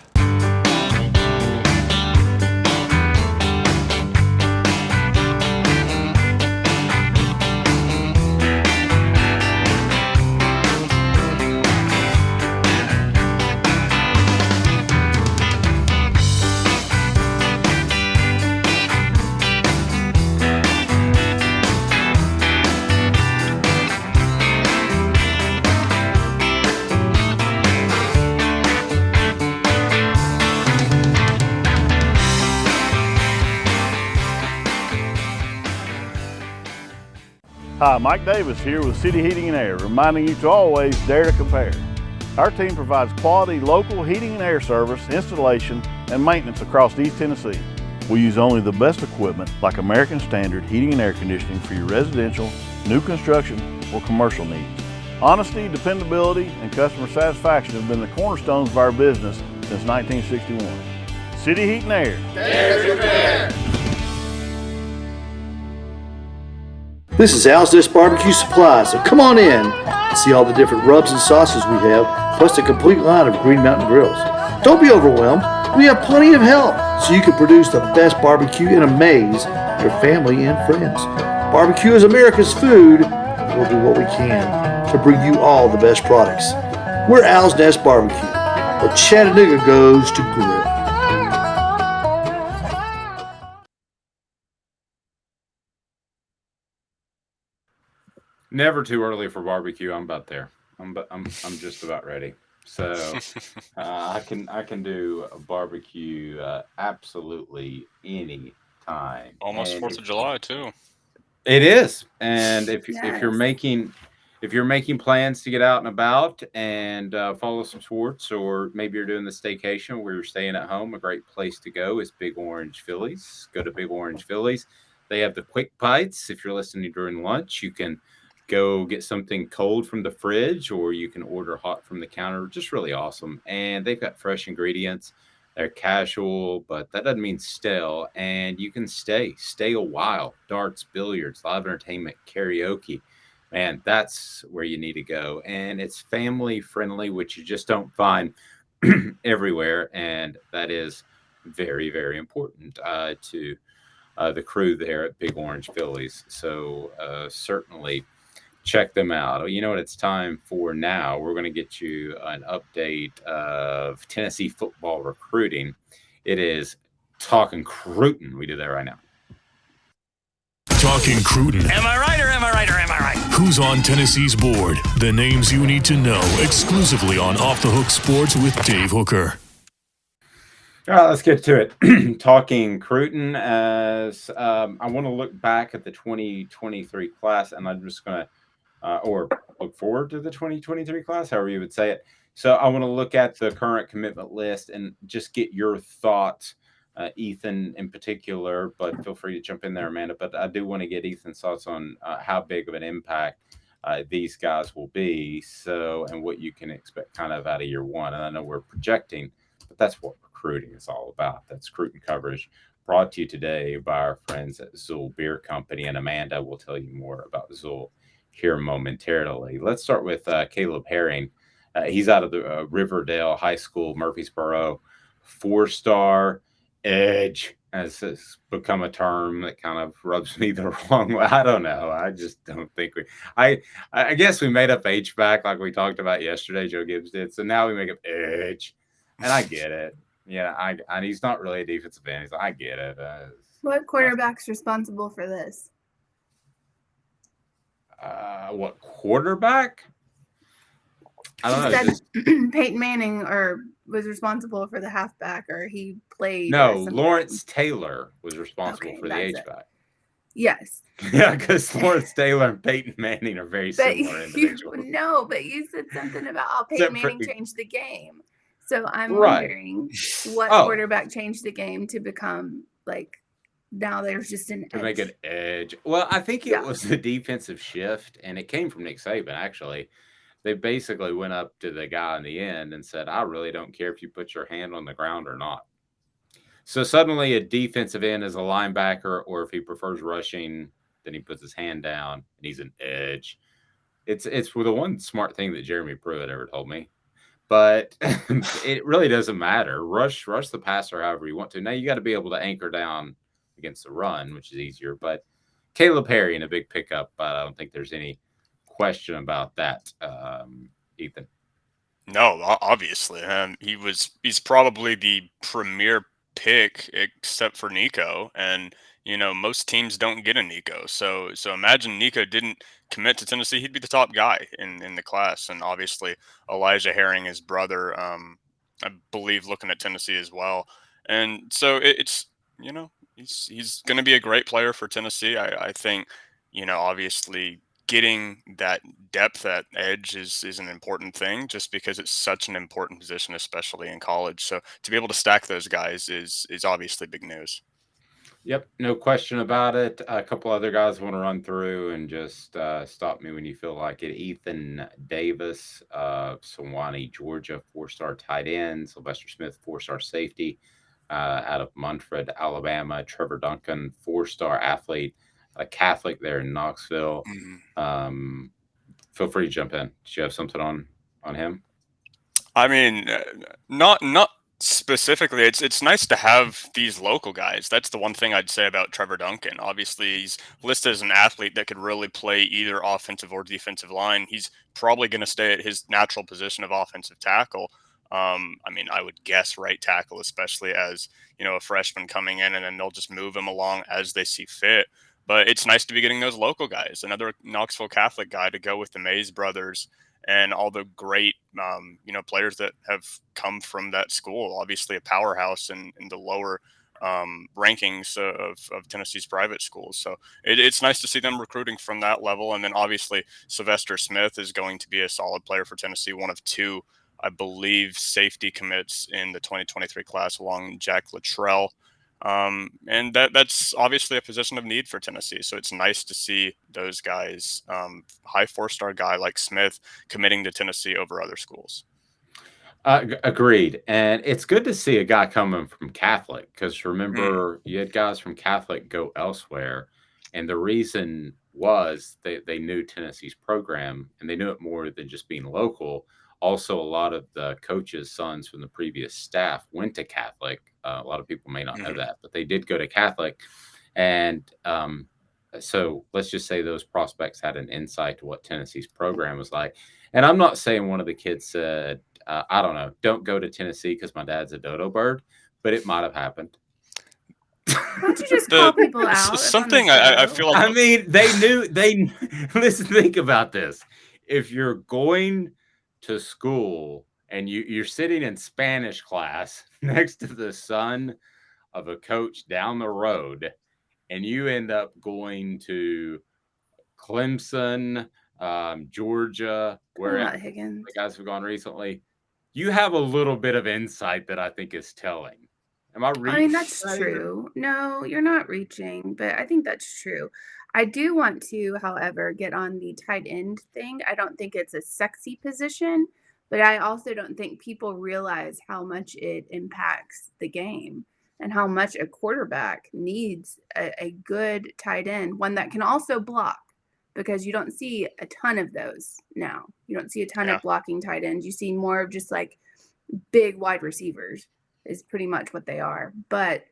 Hi, Mike Davis here with City Heating and Air, reminding you to always dare to compare. Our team provides quality local heating and air service, installation, and maintenance across East Tennessee. We use only the best equipment like American Standard heating and air conditioning for your residential, new construction, or commercial needs. Honesty, dependability, and customer satisfaction have been the cornerstones of our business since 1961. City Heat and Air. Dare to compare. This is Al's Nest Barbecue Supply, so come on in and see all the different rubs and sauces we have, plus the complete line of Green Mountain grills. Don't be overwhelmed. We have plenty of help so you can produce the best barbecue and amaze your family and friends. Barbecue is America's food. We'll do what we can to bring you all the best products. We're Al's Nest Barbecue, where Chattanooga goes to grill. Never too early for barbecue. I'm about there. I'm just about ready. So I can do a barbecue absolutely any time. Almost 4th of July too. It is, and if Yes. you're making plans to get out and about and follow some sports, or maybe you're doing the staycation where you're staying at home, a great place to go is Big Orange Phillies. Go to Big Orange Phillies. They have the quick bites. If you're listening during lunch, you can go get something cold from the fridge, or you can order hot from the counter. Just really awesome. And they've got fresh ingredients. They're casual, but that doesn't mean stale. And you can stay a while. Darts, billiards, live entertainment, karaoke. Man, that's where you need to go. And it's family friendly, which you just don't find everywhere. And that is very, very important to the crew there at Big Orange Phillies. So certainly check them out. You know what it's time for now? We're going to get you an update of Tennessee football recruiting. It is Talking Cruton. We do that right now. Talking Cruton. Am I right or am I right or am I right? Who's on Tennessee's board? The names you need to know exclusively on Off the Hook Sports with Dave Hooker. All right, let's get to it. Talking Cruton, as I want to look back at the 2023 class, and I'm just going to or look forward to the 2023 class, however you would say it. So I want to look at the current commitment list and just get your thoughts, Ethan in particular, but feel free to jump in there, Amanda. But I do want to get Ethan's thoughts on how big of an impact these guys will be, so, and what you can expect kind of out of year one. And I know we're projecting, but that's what recruiting is all about. That's Cruton coverage, brought to you today by our friends at Zool Beer Company, and Amanda will tell you more about Zool here momentarily. Let's start with Caleb Herring. He's out of the Riverdale High School, Murfreesboro. 4-star edge has become a term that kind of rubs me the wrong way. I don't know. I just don't think I guess we made up H-back like we talked about yesterday, Joe Gibbs did. So now we make up edge. And I get it. Yeah, and he's not really a defensive end. I get it. What quarterback's responsible for this? What quarterback? I don't know. Said Peyton Manning was responsible for the halfback, or he played. No, Lawrence Taylor was responsible for the that's H-back. Yes. Yeah, because Lawrence Taylor and Peyton Manning are very similar individuals. But you said something about how Peyton Except for- Manning changed the game. So I'm Right. wondering what Oh. quarterback changed the game to become like now there's just an To edge. make an edge. Well, I think it Yeah. was the defensive shift, and it came from Nick Saban, actually. They basically went up to the guy in the end and said, I really don't care if you put your hand on the ground or not. So suddenly a defensive end is a linebacker, or if he prefers rushing, then he puts his hand down and he's an edge. It's the one smart thing that Jeremy Pruitt ever told me. But it really doesn't matter. Rush the passer however you want to. Now you got to be able to anchor down against the run, which is easier. But Caleb Harry in a big pickup, I don't think there's any question about that, Ethan. No, obviously. He's probably the premier pick except for Nico. And, most teams don't get a Nico. So imagine Nico didn't commit to Tennessee. He'd be the top guy in the class. And obviously Elijah Herring, his brother, I believe looking at Tennessee as well. And so it's, he's going to be a great player for Tennessee. I think, obviously getting that depth at edge is an important thing just because it's such an important position, especially in college. So to be able to stack those guys is obviously big news. Yep, no question about it. A couple other guys want to run through and just stop me when you feel like it. Ethan Davis of Sewanee, Georgia, 4-star tight end. Sylvester Smith, 4-star safety out of Munford, Alabama. Trevor Duncan, 4-star athlete, a Catholic there in Knoxville. Mm-hmm. Feel free to jump in. Do you have something on him? I mean, not specifically. It's nice to have these local guys. That's the one thing I'd say about Trevor Duncan. Obviously, he's listed as an athlete that could really play either offensive or defensive line. He's probably going to stay at his natural position of offensive tackle. I mean, I would guess right tackle, especially as, a freshman coming in, and then they'll just move him along as they see fit. But it's nice to be getting those local guys, another Knoxville Catholic guy to go with the Mays brothers and all the great, players that have come from that school. Obviously a powerhouse in the lower rankings of Tennessee's private schools. So it's nice to see them recruiting from that level. And then obviously Sylvester Smith is going to be a solid player for Tennessee, one of two, I believe, safety commits in the 2023 class along Jack Luttrell. And that's obviously a position of need for Tennessee. So it's nice to see those guys, high 4-star guy like Smith, committing to Tennessee over other schools. Agreed. And it's good to see a guy coming from Catholic because remember, you had guys from Catholic go elsewhere. And the reason was they knew Tennessee's program and they knew it more than just being local. Also, a lot of the coaches' sons from the previous staff went to Catholic. A lot of people may not know that, but they did go to Catholic. And so let's just say those prospects had an insight to what Tennessee's program was like. And I'm not saying one of the kids said, I don't know, don't go to Tennessee because my dad's a dodo bird, but it might have happened. Don't you just call people out? Something I feel like. I mean, listen, think about this. If you're going to school and you're sitting in Spanish class next to the son of a coach down the road, and you end up going to Clemson, Georgia, where the guys have gone recently, you have a little bit of insight that I think is telling. Am I reaching? I mean, that's true. No, you're not reaching, but I think that's true. I do want to, however, get on the tight end thing. I don't think it's a sexy position, but I also don't think people realize how much it impacts the game and how much a quarterback needs a good tight end, one that can also block, because you don't see a ton of those now. You don't see a ton of blocking tight ends. You see more of just like big wide receivers is pretty much what they are. But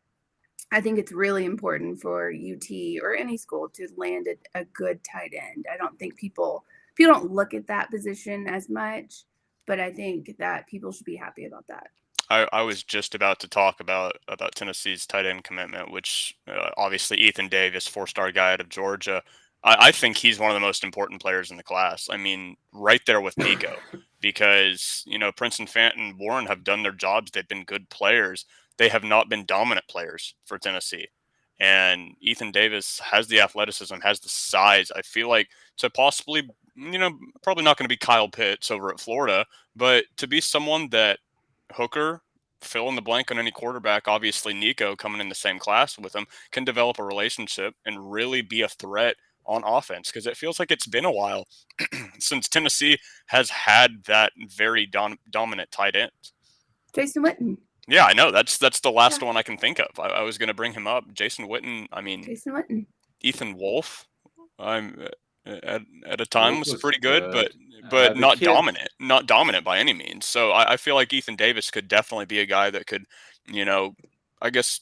I think it's really important for UT or any school to land a good tight end. I don't think people don't look at that position as much, but I think that people should be happy about that. I was just about to talk about Tennessee's tight end commitment, which obviously Ethan Davis, 4-star guy out of Georgia. I think he's one of the most important players in the class. I mean, right there with Nico, because, Princeton, Fenton, Warren have done their jobs. They've been good players. They have not been dominant players for Tennessee. And Ethan Davis has the athleticism, has the size. I feel like to possibly, probably not going to be Kyle Pitts over at Florida, but to be someone that Hooker, fill in the blank on any quarterback, obviously Nico coming in the same class with him, can develop a relationship and really be a threat on offense, because it feels like it's been a while since Tennessee has had that very dominant tight end. Jason Witten. Yeah, I know. That's the last one I can think of. I was going to bring him up. Jason Witten. I mean, Jason Witten. Ethan Wolf. I'm at a time was pretty good, good. but not kid- dominant. Not dominant by any means. So I feel like Ethan Davis could definitely be a guy that could, I guess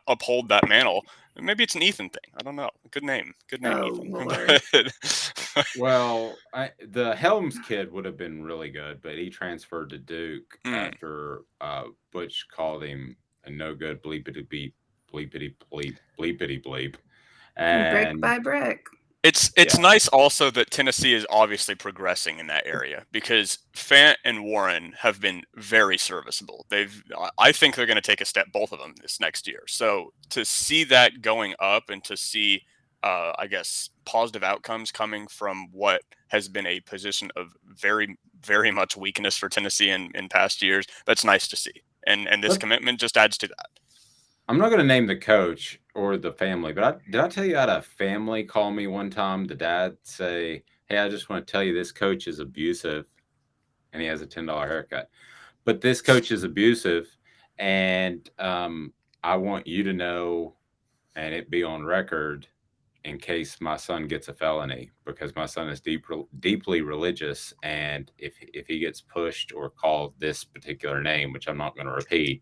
uphold that mantle. Maybe it's an Ethan thing. I don't know. Good name, Oh, Ethan. Lord. Well, the Helms kid would have been really good, but he transferred to Duke after Butch called him a no good bleepity beep, bleepity bleep, bleepity bleep. Brick by brick. It's nice also that Tennessee is obviously progressing in that area, because Fant and Warren have been very serviceable. I think they're going to take a step, both of them, this next year. So to see that going up and to see, I guess, positive outcomes coming from what has been a position of very, very much weakness for Tennessee in past years, that's nice to see. And this commitment just adds to that. I'm not going to name the coach or the family, but did I tell you I had a family call me one time? The dad say, "Hey, I just want to tell you this coach is abusive, and he has a $10 haircut. But this coach is abusive, and I want you to know, and it be on record, in case my son gets a felony, because my son is deeply religious, and if he gets pushed or called this particular name, which I'm not going to repeat,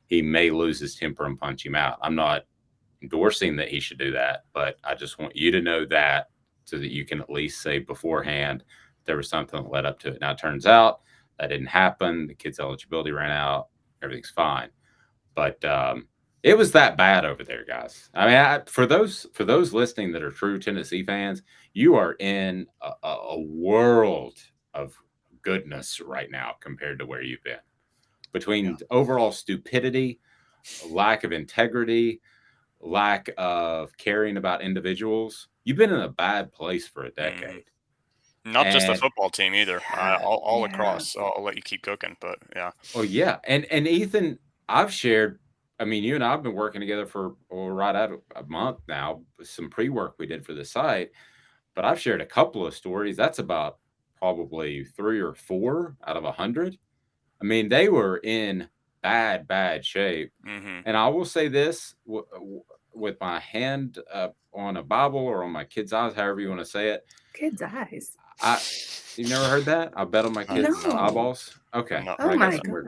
he may lose his temper and punch him out. I'm not endorsing that he should do that, but I just want you to know that, so that you can at least say beforehand there was something that led up to it. Now, it turns out that didn't happen. The kid's eligibility ran out. Everything's fine. But it was that bad over there, guys. I mean, for those listening that are true Tennessee fans, you are in a world of goodness right now compared to where you've been. Between overall stupidity, lack of integrity, lack of caring about individuals, you've been in a bad place for a decade. Not just the football team either. All across. I'll let you keep cooking, but yeah. Oh yeah, and Ethan, I've shared. I mean, you and I have been working together for right at a month now. With some pre-work we did for the site, but I've shared a couple of stories. That's about probably 3 or 4 out of 100. I mean, they were in bad shape. And I will say this, with my hand on a Bible or on my kid's eyes, however you want to say it. Kid's eyes. You never heard that? I bet on my kids' eyeballs. Okay. No. Oh my gosh.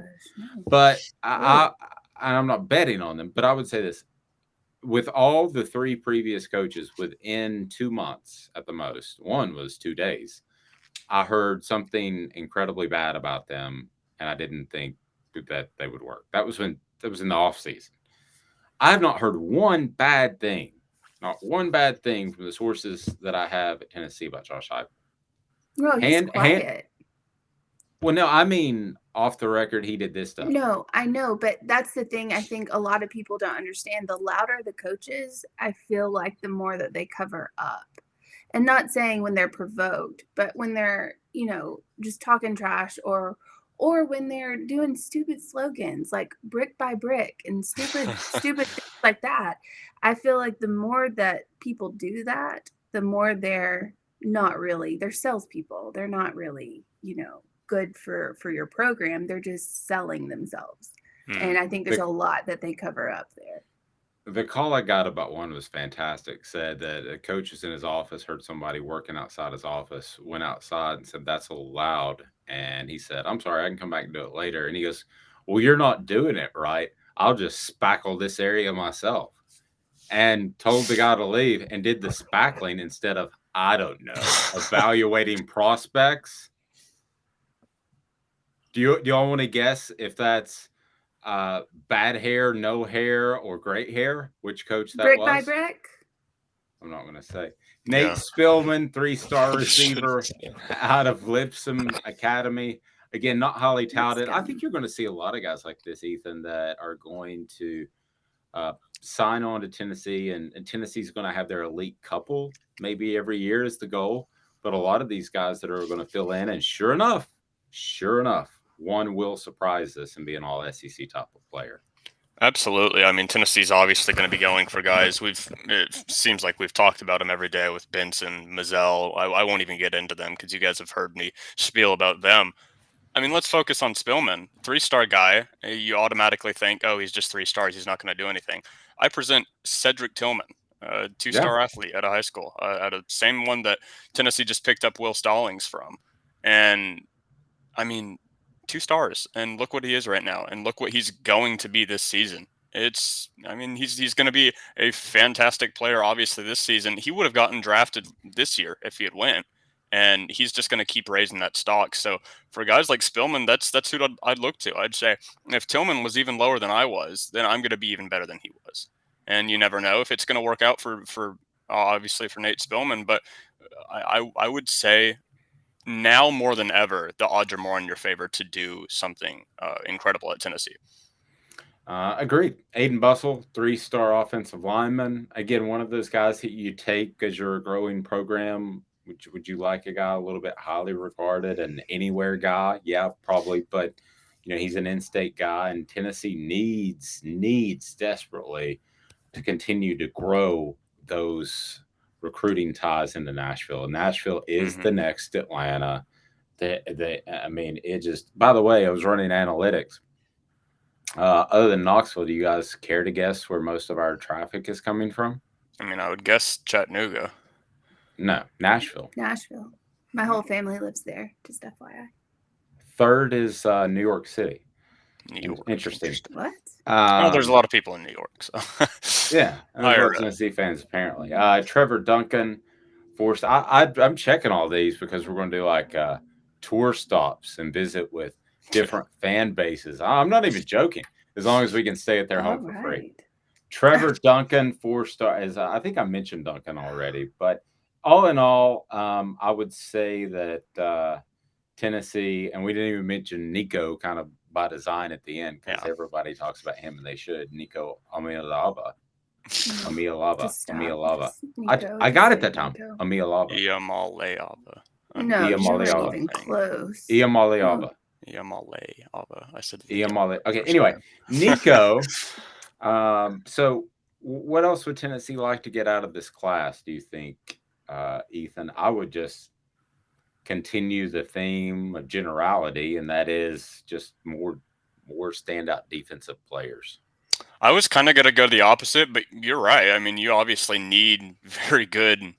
But I'm not betting on them, but I would say this. With all the 3 previous coaches, within 2 months at the most, one was 2 days, I heard something incredibly bad about them, and I didn't think that they would work. That was in the off season. I have not heard one bad thing, not one bad thing from the sources that I have at Tennessee about Josh Heupel. No, he's quiet. Well, no, I mean, off the record, he did this stuff. No, I know, but that's the thing I think a lot of people don't understand. The louder the coaches, I feel like the more that they cover up. And not saying when they're provoked, but when they're, just talking trash or when they're doing stupid slogans like brick by brick and stupid things like that. I feel like the more that people do that, the more they're salespeople. They're not really, good for your program. They're just selling themselves. And I think there's a lot that they cover up there. The call I got about one was fantastic. Said that a coach was in his office, heard somebody working outside his office, went outside and said, "That's a little loud." And he said, "I'm sorry, I can come back and do it later." And he goes, "Well, you're not doing it right. I'll just spackle this area myself." And told the guy to leave and did the spackling instead of, I don't know, evaluating prospects. Do y'all want to guess if that's bad hair, no hair, or great hair? Which coach that brick was? Brick by brick? I'm not going to say. Nate Spillman, 3-star receiver out of Lipscomb Academy. Again, not highly touted. I think you're going to see a lot of guys like this, Ethan, that are going to sign on to Tennessee, and Tennessee's going to have their elite couple maybe every year is the goal. But a lot of these guys that are going to fill in, and sure enough, one will surprise us and be an all SEC top player. Absolutely. I mean, Tennessee's obviously going to be going for guys. It seems like we've talked about them every day with Benson, Mazzell. I won't even get into them because you guys have heard me spiel about them. I mean, let's focus on Spillman. 3-star guy. You automatically think, oh, he's just 3 stars. He's not going to do anything. I present Cedric Tillman, a 2-star athlete at a high school, at a same one that Tennessee just picked up Will Stallings from. And I mean, 2 stars, and look what he is right now, and look what he's going to be this season. He's going to be a fantastic player. Obviously, this season he would have gotten drafted this year if he had went, and he's just going to keep raising that stock. So for guys like Spillman, that's who I'd look to. I'd say if Tillman was even lower than I was, then I'm going to be even better than he was. And you never know if it's going to work out for obviously for Nate Spillman, but I would say, now more than ever, the odds are more in your favor to do something incredible at Tennessee. Agreed. Aiden Bustle, 3-star offensive lineman. Again, one of those guys that you take because you're a growing program. Would you like a guy a little bit highly regarded, an anywhere guy? Yeah, probably. But, he's an in-state guy, and Tennessee needs desperately to continue to grow those recruiting ties into Nashville. And Nashville is the next Atlanta. It just, by the way, I was running analytics. Other than Knoxville, do you guys care to guess where most of our traffic is coming from? I mean, I would guess Chattanooga. No, Nashville. Nashville. My whole family lives there, just FYI. Third is New York City. New York. Interesting. What? There's a lot of people in New York. So. Yeah. Tennessee fans, apparently. Trevor Duncan, forced. I'm checking all these because we're going to do like tour stops and visit with different fan bases. I'm not even joking, as long as we can stay at their home for free. Trevor Duncan, 4-star. I think I mentioned Duncan already, but all in all, I would say that Tennessee, and we didn't even mention Nico kind of by design at the end because everybody talks about him and they should. Nico Amialava. I got it that time. Amialava. Iamaleava. No, you weren't even close. Iamaleava. I said Iamale. Okay, anyway, Nico. So what else would Tennessee like to get out of this class, do you think, Ethan? I would just continue the theme of generality, and that is just more standout defensive players. I was kind of going to go the opposite, but you're right. I mean, you obviously need very good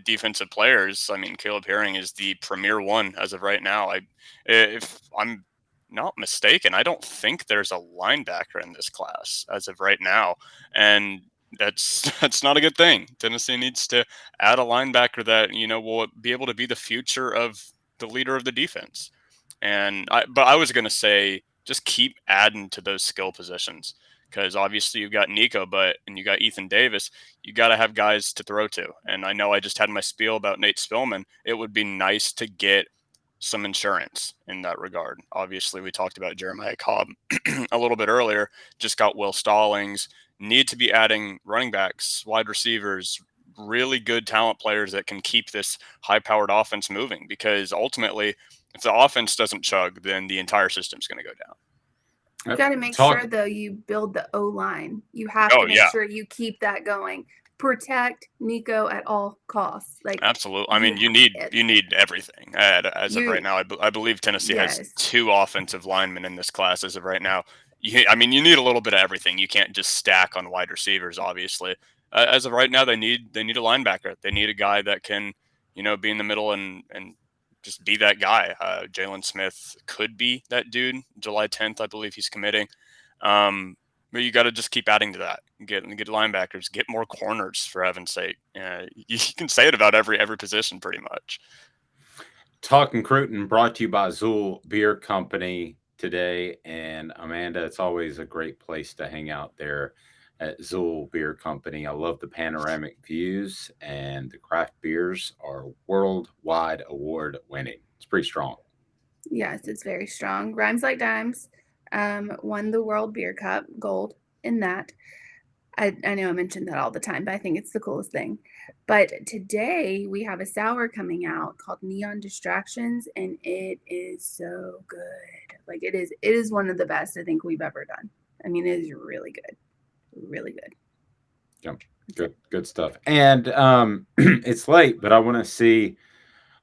defensive players. I mean, Caleb Herring is the premier one as of right now. If I'm not mistaken, I don't think there's a linebacker in this class as of right now, and that's not a good thing. Tennessee needs to add a linebacker that will be able to be the future of the leader of the defense. But I was going to say just keep adding to those skill positions, because obviously you've got Nico, and you got Ethan Davis. You got to have guys to throw to. And I know I just had my spiel about Nate Spillman. It would be nice to get some insurance in that regard. Obviously, we talked about Jeremiah Cobb a little bit earlier. Just got Will Stallings. Need to be adding running backs, wide receivers, really good talent players that can keep this high-powered offense moving. Because ultimately, if the offense doesn't chug, then the entire system's going to go down. You got to make sure, though, you build the O-line. You have to make sure you keep that going. Protect Nico at all costs. Absolutely. I mean, you need everything as of right now. I believe Tennessee has 2 offensive linemen in this class as of right now. You need a little bit of everything. You can't just stack on wide receivers, obviously. As of right now, they need a linebacker. They need a guy that can, be in the middle and just be that guy. Jalen Smith could be that dude. July 10th, I believe he's committing. But you got to just keep adding to that. Get linebackers. Get more corners, for heaven's sake. You can say it about every position pretty much. Talking Cruton brought to you by Zool Beer Company today. And Amanda, it's always a great place to hang out there at Zool Beer Company. I love the panoramic views, and the craft beers are worldwide award winning. It's pretty strong. Yes, it's very strong. Rhymes Like Dimes won the World Beer Cup, gold in that. I know I mentioned that all the time, but I think it's the coolest thing. But today we have a sour coming out called Neon Distractions, and it is so good. Like it is one of the best I think we've ever done. I mean, it is really good. Really good. Yeah, good stuff. And it's late, but I want to see.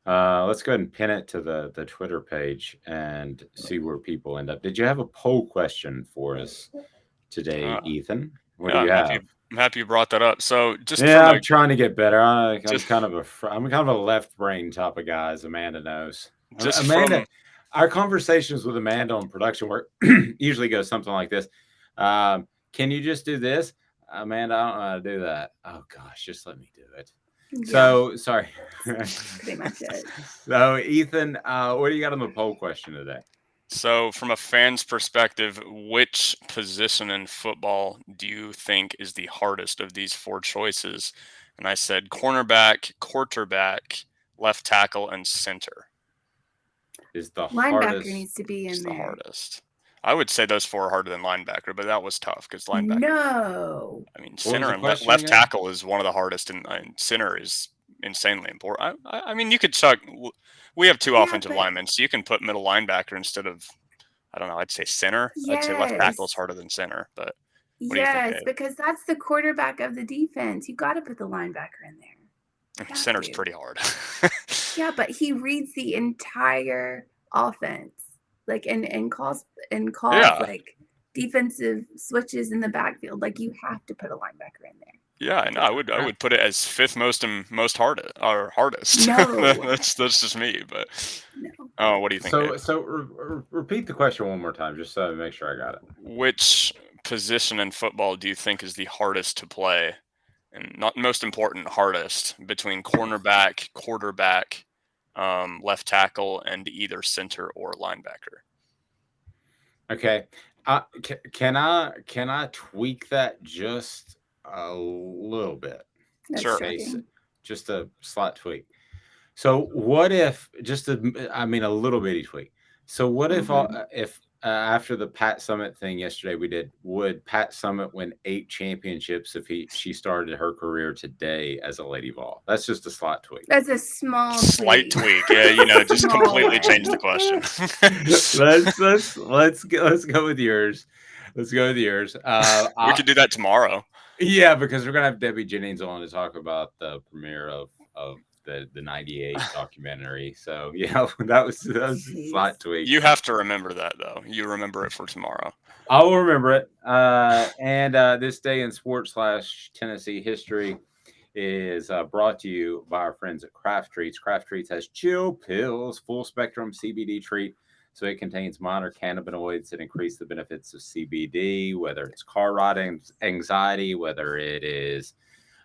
Let's go ahead and pin it to the Twitter page and see where people end up. Did you have a poll question for us today, Ethan? What do you have? I'm happy you brought that up. So just I'm trying to get better. I'm kind of a left brain type of guy, as Amanda knows. Our conversations with Amanda on production work usually go something like this. Can you just do this? Amanda, I don't know how to do that. Oh gosh, just let me do it. Yeah. So sorry. Pretty much it. So Ethan, what do you got on the poll question today? So from a fan's perspective, which position in football do you think is the hardest of these 4 choices? And I said cornerback, quarterback, left tackle, and center. Is the linebacker hardest, needs to be in there. The hardest. I would say those 4 are harder than linebacker, but that was tough because linebacker. No. I mean, center and left tackle is one of the hardest, and center is insanely important. I mean, you could chuck. We have 2 offensive linemen, so you can put middle linebacker instead of, I don't know, I'd say center. Yes. I'd say left tackle is harder than center, but what do you think, Dave? Because that's the quarterback of the defense. You got to put the linebacker in there. Center's pretty hard. Yeah, but he reads the entire offense, like and calls like defensive switches in the backfield. Like you have to put a linebacker in there. Yeah, and I would put it as 5th most hardest. No, that's just me. But no. Oh, what do you think? So repeat the question one more time, just so I make sure I got it. Which position in football do you think is the hardest to play, and not most important, hardest between cornerback, quarterback, left tackle, and either center or linebacker? Okay, can I tweak that just a little bit? Sure. Just a slight tweak. So what if a little bitty tweak? So what if after the Pat Summitt thing yesterday would Pat Summitt win 8 championships if she started her career today as a Lady Vol? That's just a slight tweak. That's a slight tweak. Yeah, just completely change the question. let's go with yours. Let's go with yours. We could do that tomorrow. Yeah, because we're gonna have Debbie Jennings on to talk about the premiere of the 98 documentary. So yeah, that was a slight tweak. You have to remember that though. You remember it for tomorrow. I will remember it. And this day in sports / Tennessee history is brought to you by our friends at Craft Treats. Craft Treats has Chill Pills, full spectrum CBD treat. So it contains minor cannabinoids that increase the benefits of CBD, whether it's car ride anxiety, whether it is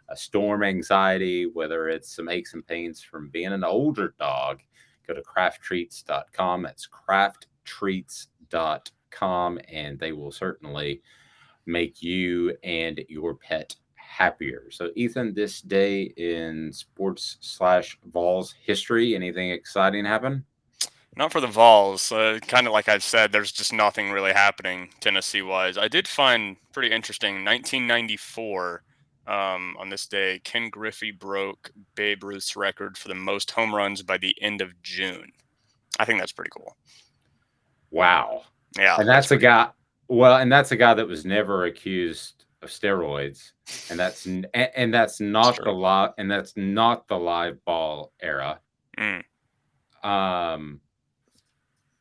a storm anxiety, whether it's some aches and pains from being an older dog. Go to crafttreats.com. That's crafttreats.com, and they will certainly make you and your pet happier. So, Ethan, this day in sports / Vols history, anything exciting happen? Not for the Vols. Kind of like I've said, there's just nothing really happening Tennessee-wise. I did find pretty interesting, 1994, on this day, Ken Griffey broke Babe Ruth's record for the most home runs by the end of June. I think that's pretty cool. Wow. Yeah. And that's a guy. Well, and that's a guy that was never accused of steroids, and that's not the live ball era.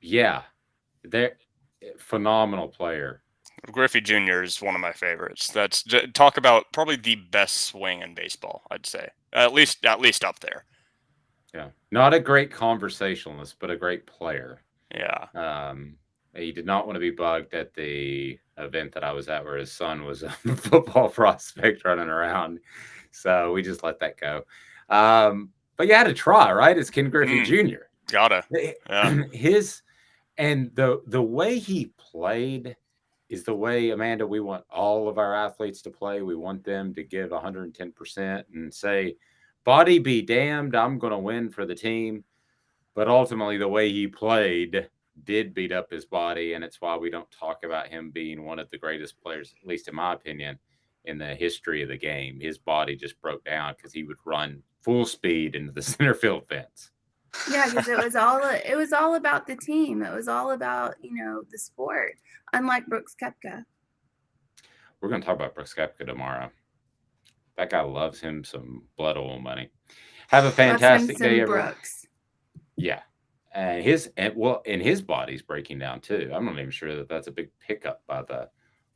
Yeah, they're phenomenal player. Griffey Jr. is one of my favorites. That's talk about probably the best swing in baseball, I'd say. At least up there. Yeah, not a great conversationalist, but a great player. Yeah. He did not want to be bugged at the event that I was at where his son was a football prospect running around. So we just let that go. But you had to try, right? It's Ken Griffey Jr. Gotta. Yeah. And the way he played is the way, Amanda, we want all of our athletes to play. We want them to give 110% and say, body be damned, I'm going to win for the team. But ultimately, the way he played did beat up his body, and it's why we don't talk about him being one of the greatest players, at least in my opinion, in the history of the game. His body just broke down because he would run full speed into the center field fence. Yeah, because it was all about the team. It was all about, the sport. Unlike Brooks Koepka. We're going to talk about Brooks Koepka tomorrow. That guy loves him some blood oil money. Have a fantastic day, everyone. Brooks. Yeah. And his body's breaking down too. I'm not even sure that that's a big pickup by the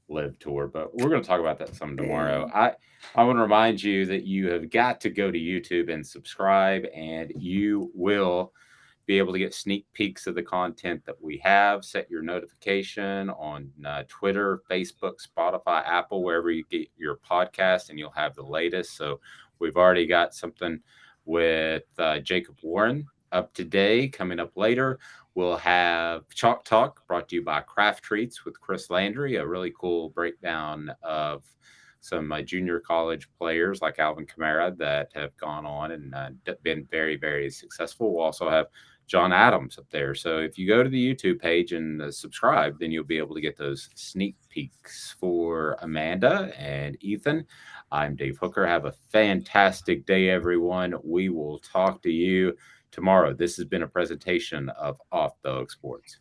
Live Tour, but we're going to talk about that some tomorrow. I want to remind you that you have got to go to YouTube and subscribe, and you will be able to get sneak peeks of the content that we have. Set your notification on Twitter, Facebook, Spotify, Apple, wherever you get your podcast, and you'll have the latest. So we've already got something with Jacob Warren up today. Coming up later, we'll have Chalk Talk brought to you by Craft Treats with Chris Landry, a really cool breakdown of some junior college players like Alvin Kamara that have gone on and been very, very successful. We'll also have John Adams up there. So if you go to the YouTube page and subscribe, then you'll be able to get those sneak peeks. For Amanda and Ethan, I'm Dave Hooker. Have a fantastic day, everyone. We will talk to you tomorrow. This has been a presentation of Off the Hook Sports.